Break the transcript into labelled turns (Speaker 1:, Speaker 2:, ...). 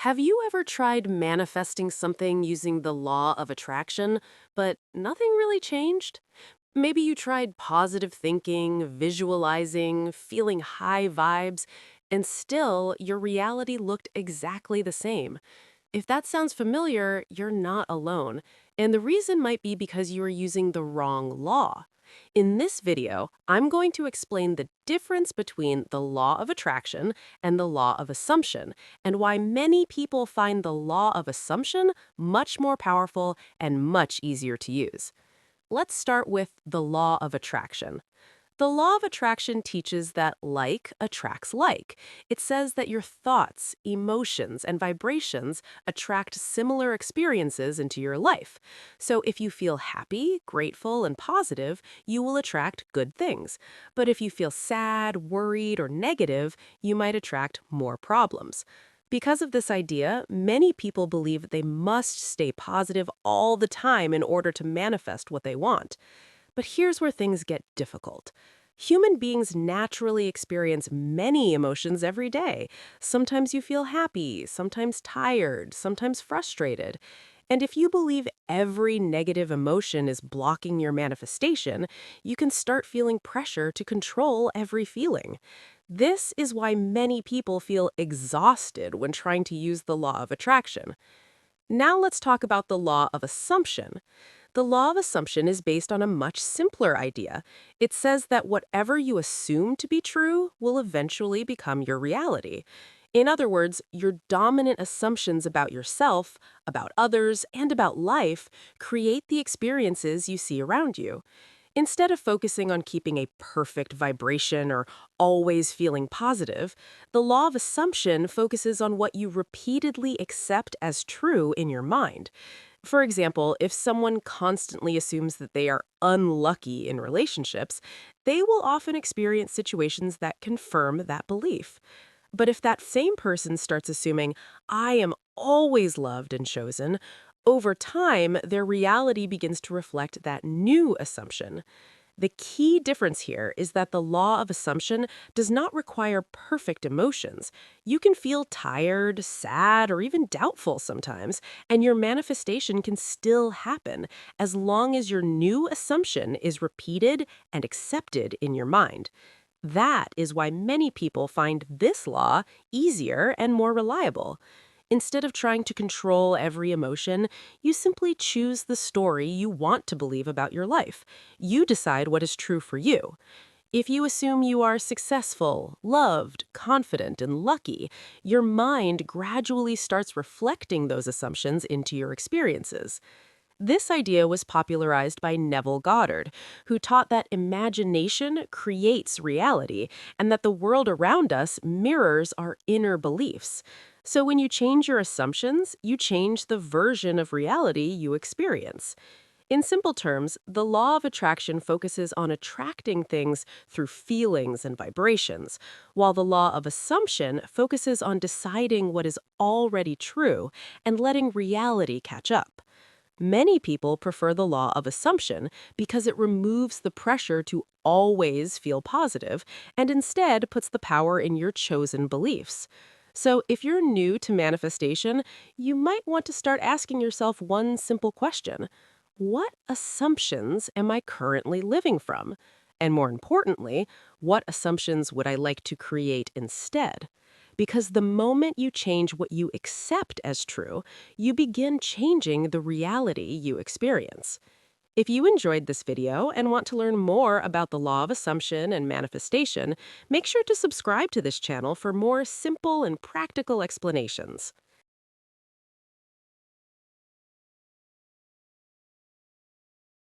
Speaker 1: Have you ever tried manifesting something using the law of attraction, but nothing really changed? Maybe you tried positive thinking, visualizing, feeling high vibes, and still your reality looked exactly the same. If that sounds familiar, you're not alone. And the reason might be because you are using the wrong law. In this video, I'm going to explain the difference between the law of attraction and the law of assumption, and why many people find the law of assumption much more powerful and much easier to use. Let's start with the law of attraction. The law of attraction teaches that like attracts like. It says that your thoughts, emotions, and vibrations attract similar experiences into your life. So if you feel happy, grateful, and positive, you will attract good things. But if you feel sad, worried, or negative, you might attract more problems. Because of this idea, many people believe they must stay positive all the time in order to manifest what they want. But here's where things get difficult. Human beings naturally experience many emotions every day. Sometimes you feel happy, sometimes tired, sometimes frustrated. And if you believe every negative emotion is blocking your manifestation, you can start feeling pressure to control every feeling. This is why many people feel exhausted when trying to use the law of attraction. Now let's talk about the law of assumption. The law of assumption is based on a much simpler idea. It says that whatever you assume to be true will eventually become your reality. In other words, your dominant assumptions about yourself, about others, and about life create the experiences you see around you. Instead of focusing on keeping a perfect vibration or always feeling positive, the law of assumption focuses on what you repeatedly accept as true in your mind. For example, if someone constantly assumes that they are unlucky in relationships, they will often experience situations that confirm that belief. But if that same person starts assuming, I am always loved and chosen, over time, their reality begins to reflect that new assumption. The key difference here is that the law of assumption does not require perfect emotions. You can feel tired, sad, or even doubtful sometimes, and your manifestation can still happen as long as your new assumption is repeated and accepted in your mind. That is why many people find this law easier and more reliable. Instead of trying to control every emotion, you simply choose the story you want to believe about your life. You decide what is true for you. If you assume you are successful, loved, confident, and lucky, your mind gradually starts reflecting those assumptions into your experiences. This idea was popularized by Neville Goddard, who taught that imagination creates reality and that the world around us mirrors our inner beliefs. So when you change your assumptions, you change the version of reality you experience. In simple terms, the law of attraction focuses on attracting things through feelings and vibrations, while the law of assumption focuses on deciding what is already true and letting reality catch up. Many people prefer the law of assumption because it removes the pressure to always feel positive and instead puts the power in your chosen beliefs. So, if you're new to manifestation, you might want to start asking yourself one simple question: what assumptions am I currently living from? And more importantly, what assumptions would I like to create instead? Because the moment you change what you accept as true, you begin changing the reality you experience. If you enjoyed this video and want to learn more about the law of assumption and manifestation, make sure to subscribe to this channel for more simple and practical explanations.